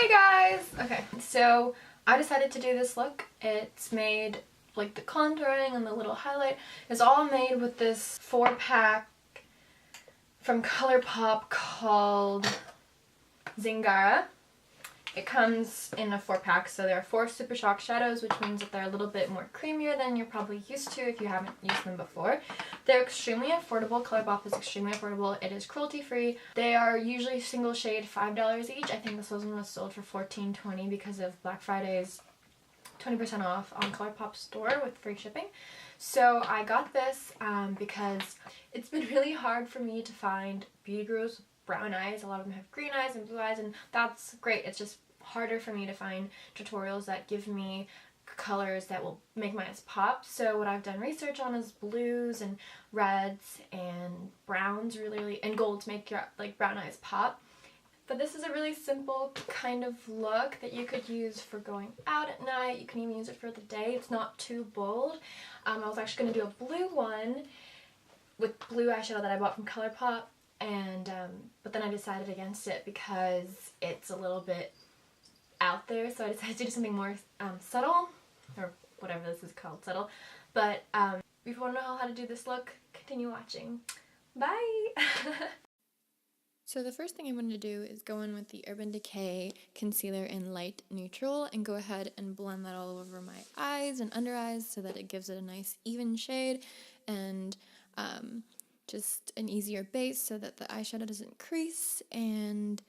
Hey guys! Okay, so I decided to do this look. It's made, like the contouring and the little highlight is all made with this 4-pack from ColourPop called Zingara. It comes in a 4-pack, so there are 4 Super Shock shadows, which means that they're a little bit more creamier than you're probably used to if you haven't used them before. They're extremely affordable. ColourPop is extremely affordable. It is cruelty-free. They are usually single shade $5 each. I think this one was sold for $14.20 because of Black Friday's 20% off on ColourPop store with free shipping. So I got this because it's been really hard for me to find beauty gurus with brown eyes. A lot of them have green eyes and blue eyes, and that's great. It's just harder for me to find tutorials that give me colors that will make my eyes pop. So what I've done research on is blues and reds and browns, really, and gold to make your like brown eyes pop. But this is a really simple kind of look that you could use for going out at night. You can even use it for the day. It's not too bold. I was actually going to do a blue one with blue eyeshadow that I bought from ColourPop, and but then I decided against it because it's a little bit out there, so I decided to do something more subtle, or whatever this is called, subtle. But if you want to know how to do this look, continue watching. Bye! So the first thing I'm going to do is go in with the Urban Decay concealer in light neutral and go ahead and blend that all over my eyes and under eyes so that it gives it a nice even shade and just an easier base so that the eyeshadow doesn't crease and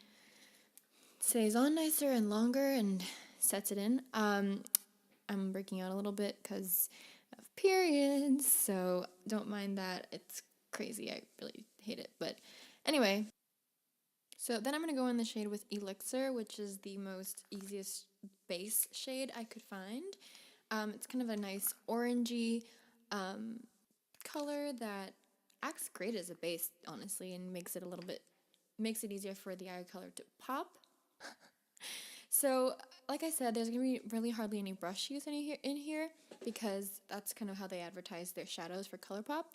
stays on nicer and longer and sets it in. I'm breaking out a little bit because of periods, so don't mind that. It's crazy. I really hate it. But anyway, so then I'm going to go in the shade with Elixir, which is the most easiest base shade I could find. It's kind of a nice orangey color that acts great as a base, honestly, and makes it easier for the eye color to pop. So, like I said, there's going to be really hardly any brush use in here because that's kind of how they advertise their shadows for ColourPop.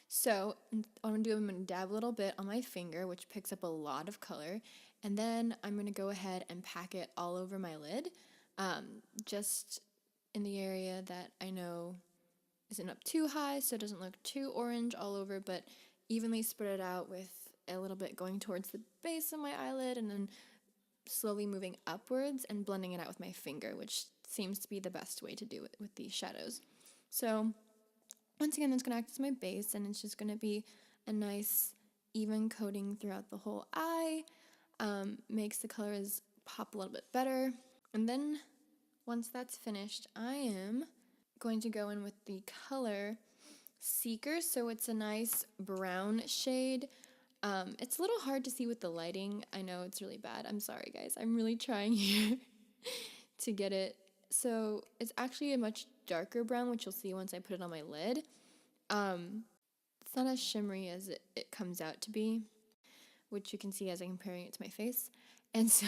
So, what I'm going to do, I'm going to dab a little bit on my finger, which picks up a lot of color, and then I'm going to go ahead and pack it all over my lid, just in the area that I know isn't up too high, so it doesn't look too orange all over, but evenly spread it out with a little bit going towards the base of my eyelid, and then slowly moving upwards and blending it out with my finger, which seems to be the best way to do it with these shadows. So once again, it's going to act as my base, and it's just going to be a nice even coating throughout the whole eye, makes the colors pop a little bit better. And then once that's finished, I am going to go in with the color Seeker, so it's a nice brown shade. It's a little hard to see with the lighting. I know it's really bad. I'm sorry, guys. I'm really trying here to get it. So it's actually a much darker brown, which you'll see once I put it on my lid. It's not as shimmery as it comes out to be, which you can see as I'm comparing it to my face. And so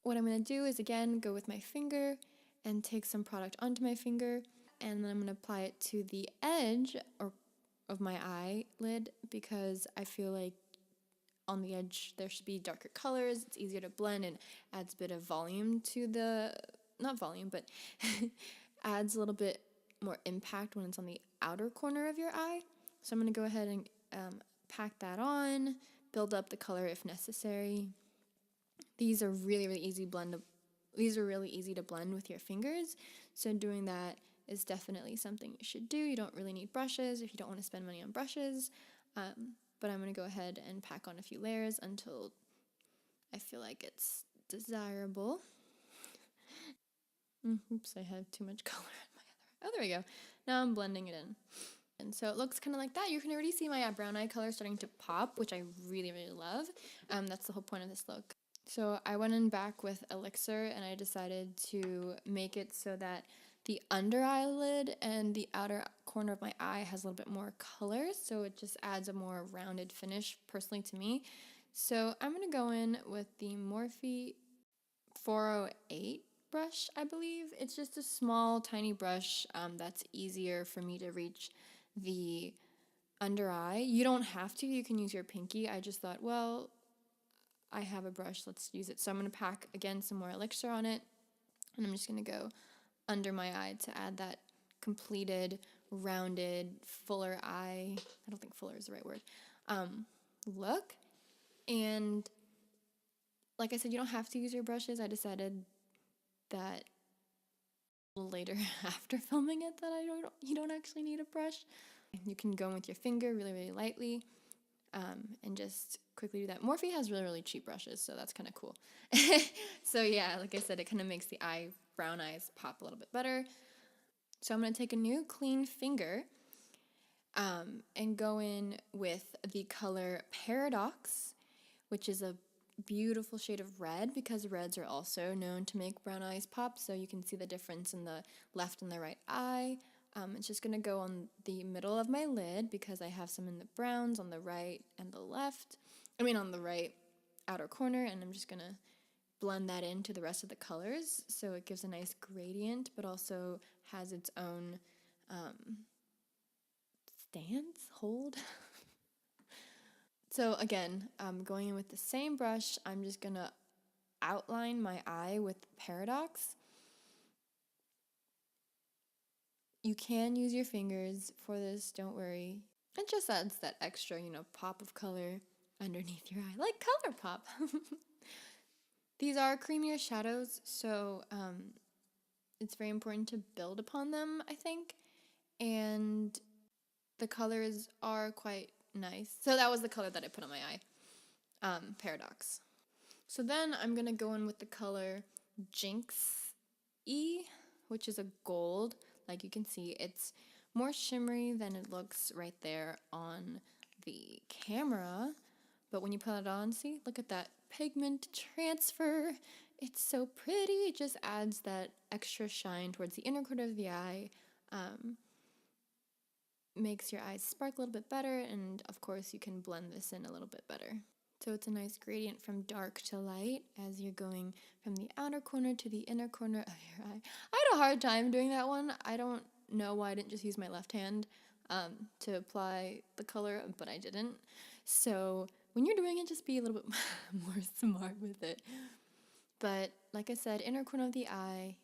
what I'm going to do is, again, go with my finger and take some product onto my finger, and then I'm going to apply it to the edge of my eyelid because I feel like on the edge there should be darker colors. It's easier to blend and adds a bit of volume to the, not volume, but adds a little bit more impact when it's on the outer corner of your eye. So I'm going to go ahead and pack that on, build up the color if necessary. These are really easy to blend with your fingers, so doing that is definitely something you should do. You don't really need brushes if you don't want to spend money on brushes, but I'm going to go ahead and pack on a few layers until I feel like it's desirable. Oops, I have too much color on my other. Oh, there we go. Now I'm blending it in. And so it looks kind of like that. You can already see my brown eye color starting to pop, which I really love. That's the whole point of this look. So I went in back with Elixir, and I decided to make it so that the under eyelid and the outer corner of my eye has a little bit more color, so it just adds a more rounded finish, personally to me. So I'm going to go in with the Morphe 408 brush, I believe. It's just a small, tiny brush that's easier for me to reach the under eye. You don't have to. You can use your pinky. I just thought, well, I have a brush, let's use it. So I'm going to pack, again, some more elixir on it, and I'm just going to go under my eye to add that completed, rounded, fuller eye, I don't think fuller is the right word, look. And like I said, you don't have to use your brushes. I decided that a little later after filming it that you don't actually need a brush. You can go in with your finger really, really lightly, and just quickly do that. Morphe has really, really cheap brushes, so that's kind of cool. So yeah, like I said, it kind of makes the brown eyes pop a little bit better. So I'm going to take a new clean finger and go in with the color Paradox, which is a beautiful shade of red, because reds are also known to make brown eyes pop, so you can see the difference in the left and the right eye. It's just going to go on the middle of my lid because I have some in the browns on the right and the left. On the right outer corner, and I'm just going to blend that into the rest of the colors so it gives a nice gradient, but also has its own hold. So again, going in with the same brush, I'm just going to outline my eye with Paradox. You can use your fingers for this, don't worry. It just adds that extra, pop of color underneath your eye, like ColourPop. These are creamier shadows, so it's very important to build upon them, I think. And the colors are quite nice. So that was the color that I put on my eye, Paradox. So then I'm going to go in with the color Jinx E, which is a gold. Like you can see, it's more shimmery than it looks right there on the camera. But when you put it on, see, look at that pigment transfer. It's so pretty. It just adds that extra shine towards the inner corner of the eye. Makes your eyes spark a little bit better, and of course you can blend this in a little bit better. So it's a nice gradient from dark to light as you're going from the outer corner to the inner corner of your eye. I had a hard time doing that one. I don't know why I didn't just use my left hand to apply the color, but I didn't. So when you're doing it, just be a little bit more smart with it. But like I said, inner corner of the eye,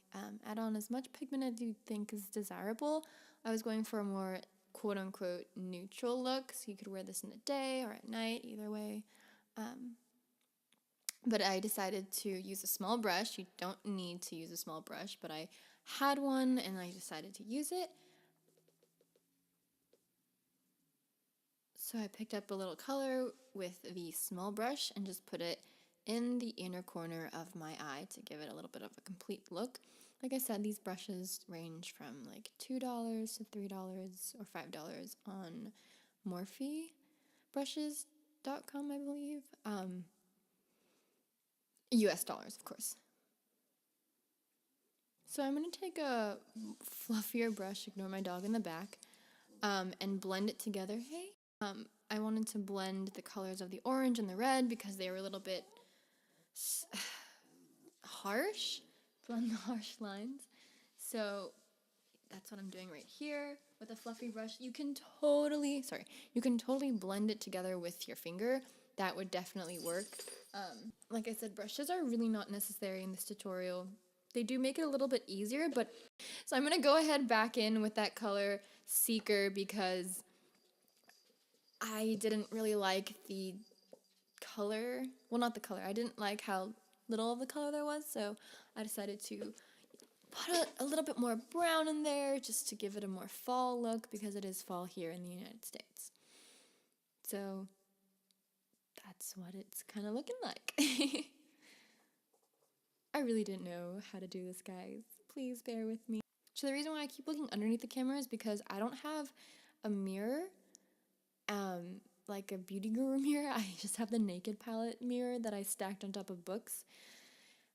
add on as much pigment as you think is desirable. I was going for a more quote-unquote neutral look, so you could wear this in the day or at night, either way. But I decided to use a small brush. You don't need to use a small brush, but I had one and I decided to use it. So I picked up a little color with the small brush and just put it in the inner corner of my eye to give it a little bit of a complete look. Like I said, these brushes range from like $2 to $3 or $5 on morphebrushes.com, I believe. US dollars, of course. So I'm going to take a fluffier brush, ignore my dog in the back, and blend it together. Hey. I wanted to blend the colors of the orange and the red because they were a little bit harsh. Blend the harsh lines. So that's what I'm doing right here with a fluffy brush. You can totally blend it together with your finger. That would definitely work. Like I said, brushes are really not necessary in this tutorial. They do make it a little bit easier, but so I'm going to go ahead back in with that color Seeker because I didn't really like the color. Well, not the color. I didn't like how little of the color there was, so I decided to put a little bit more brown in there just to give it a more fall look because it is fall here in the United States. So that's what it's kind of looking like. I really didn't know how to do this, guys. Please bear with me. So the reason why I keep looking underneath the camera is because I don't have a mirror, like a beauty guru mirror. I just have the Naked palette mirror that I stacked on top of books.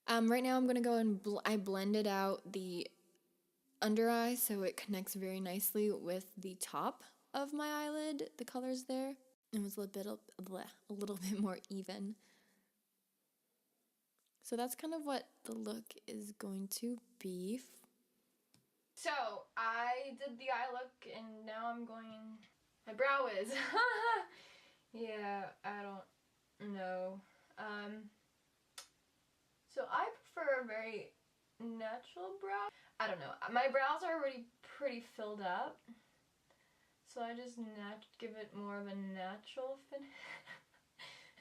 Right now I'm going to go and I blended out the under eye so it connects very nicely with the top of my eyelid, the colors there. It was a little bit more even. So that's kind of what the look is going to be. So I did the eye look and now I'm going, my brow is, yeah, I don't know. So I prefer a very natural brow. I don't know. My brows are already pretty filled up. So I just give it more of a natural finish.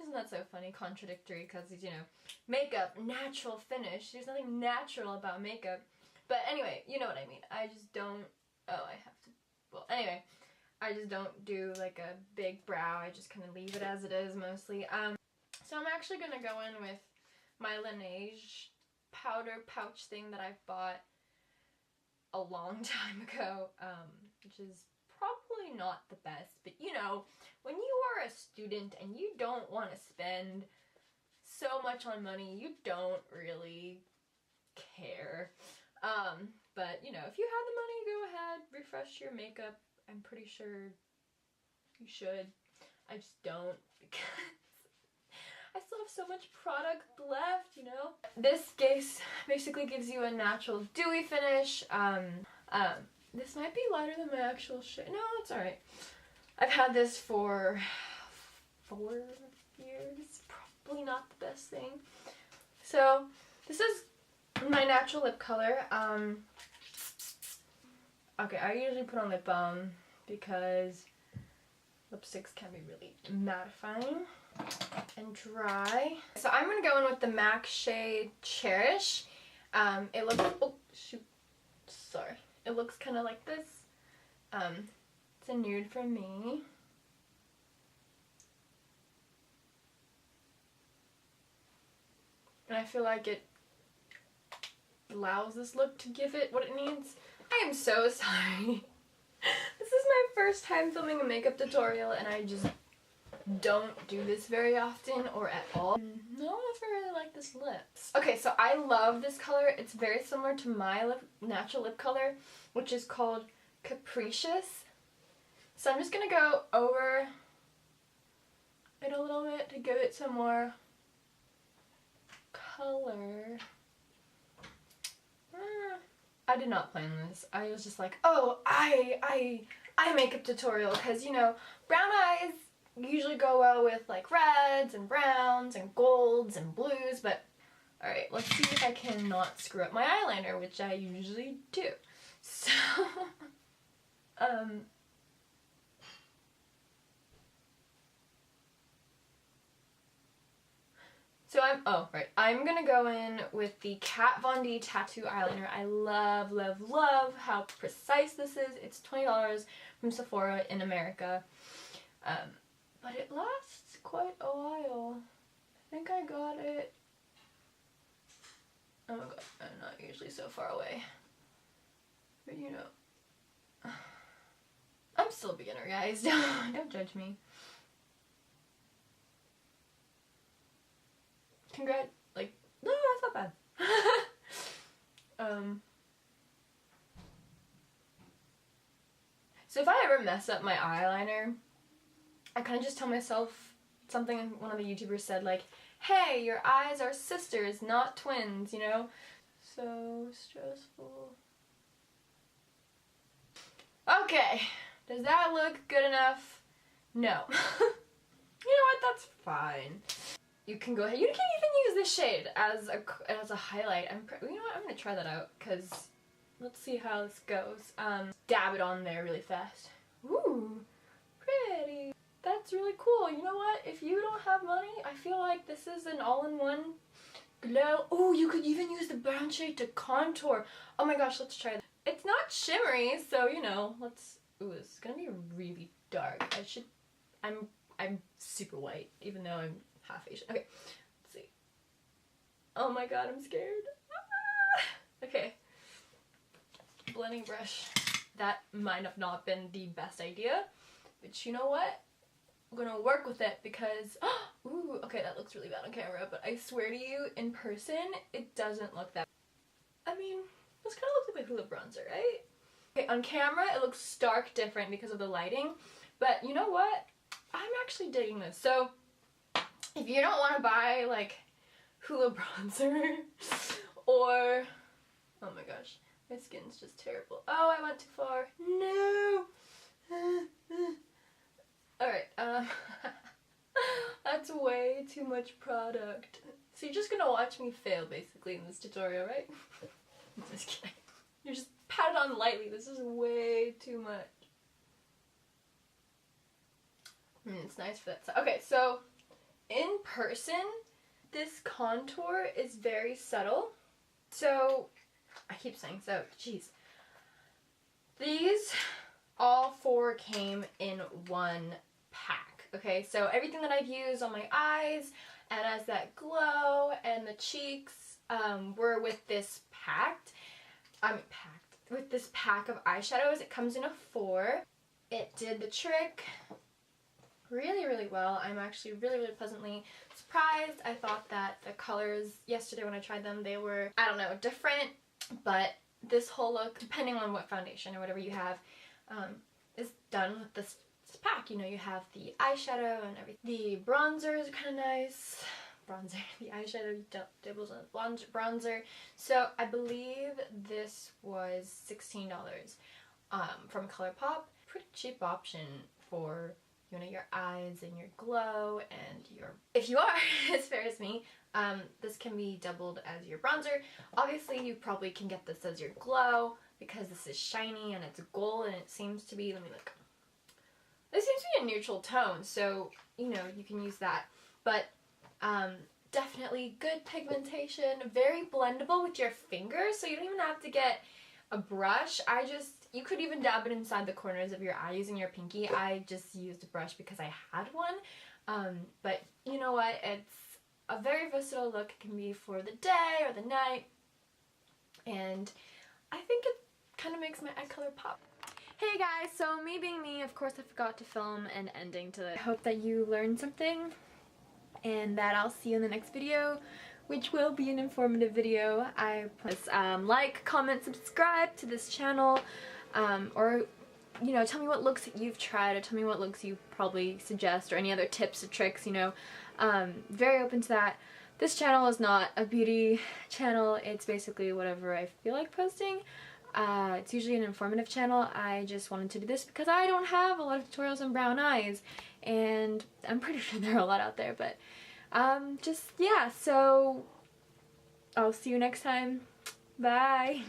Isn't that so funny? Contradictory, because, you know, makeup, natural finish. There's nothing natural about makeup. But anyway, you know what I mean. I just don't... Oh, I have to... Well, anyway. I just don't do, like, a big brow. I just kind of leave it as it is, mostly. So I'm actually going to go in with my Laneige powder pouch thing that I bought a long time ago, which is probably not the best, but you know, when you are a student and you don't want to spend so much on money, you don't really care. But you know, if you have the money, go ahead, refresh your makeup. I'm pretty sure you should. I just don't, because I still have so much product left, you know? This case basically gives you a natural dewy finish. This might be lighter than my actual shade. No, it's alright. I've had this for 4 years. Probably not the best thing. So, this is my natural lip color. Okay, I usually put on lip balm because lipsticks can be really mattifying and dry. So I'm gonna go in with the MAC shade Cherish. It looks, oh shoot, sorry. It looks kind of like this. It's a nude for me. And I feel like it allows this look to give it what it needs. I am so sorry. This is my first time filming a makeup tutorial and I just don't do this very often or at all. No one else really like this lips. Okay, so I love this color. It's very similar to my natural lip color, which is called Capricious. So I'm just gonna go over it a little bit to give it some more color. I did not plan this. I was just like, oh, I makeup tutorial, because you know, brown eyes usually go well with like reds and browns and golds and blues, but alright, let's see if I can not screw up my eyeliner, which I usually do. So, I'm gonna go in with the Kat Von D Tattoo Eyeliner. I love, love, love how precise this is. It's $20 from Sephora in America. But it lasts quite a while. I think I got it... Oh my god, I'm not usually so far away. But you know... I'm still a beginner, guys. Don't judge me. Like, no, that's not bad. So if I ever mess up my eyeliner, I kind of just tell myself something one of the YouTubers said, like, hey, your eyes are sisters, not twins, you know? So stressful. Okay, does that look good enough? No. You know what, that's fine. You can go ahead, you can even use this shade as a highlight. You know what, I'm gonna try that out, because let's see how this goes. Dab it on there really fast. Ooh, pretty. That's really cool. You know what, if you don't have money, I feel like this is an all-in-one glow. Oh, you could even use the brown shade to contour. Oh my gosh, let's try that. It's not shimmery, so you know, let's, ooh, it's gonna be really dark. I'm super white, even though I'm half Asian. Okay, let's see. Oh my god, I'm scared. Ah! Okay. Blending brush. That might have not been the best idea, but you know what? I'm gonna work with it because, ooh, okay, that looks really bad on camera, but I swear to you, in person, it doesn't look that. I mean, this kind of looks like my Hoola bronzer, right? Okay, on camera, it looks stark different because of the lighting, but you know what? I'm actually digging this. So, if you don't want to buy, like, Hoola bronzer, or, oh my gosh, my skin's just terrible. Oh, I went too far. No! Alright, I That's way too much product. So you're just gonna watch me fail basically in this tutorial, right? I'm just kidding. You're just pat it on lightly. This is way too much. It's nice for that side. Okay, so in person, this contour is very subtle. So, I keep saying so, jeez. These all 4 came in one pack, okay? So everything that I've used on my eyes and as that glow and the cheeks were with this with this pack of eyeshadows. It comes in a 4. It did the trick really, really well. I'm actually really, really pleasantly surprised. I thought that the colors yesterday when I tried them, they were, I don't know, different, but this whole look, depending on what foundation or whatever you have, is done with this pack. You know, you have the eyeshadow and everything. The bronzer is kind of nice. The eyeshadow doubles on bronzer. So I believe this was $16 from ColourPop. Pretty cheap option for, you know, your eyes and your glow and your... If you are as fair as me, this can be doubled as your bronzer. Obviously, you probably can get this as your glow because this is shiny and it's gold and it seems to be, let me look. This seems to be a neutral tone, so, you know, you can use that. But definitely good pigmentation, very blendable with your fingers, so you don't even have to get a brush. You could even dab it inside the corners of your eye using your pinky. I just used a brush because I had one. But you know what? It's a very versatile look. It can be for the day or the night. And I think it kind of makes my eye color pop. Hey guys, so me being me, of course I forgot to film an ending to it. I hope that you learned something and that I'll see you in the next video, which will be an informative video. I promise. Like, comment, subscribe to this channel, or, you know, tell me what looks that you've tried, or tell me what looks you probably suggest, or any other tips or tricks, you know. Very open to that. This channel is not a beauty channel. It's basically whatever I feel like posting. It's usually an informative channel. I just wanted to do this because I don't have a lot of tutorials on brown eyes, and I'm pretty sure there are a lot out there, but just, yeah, so I'll see you next time. Bye!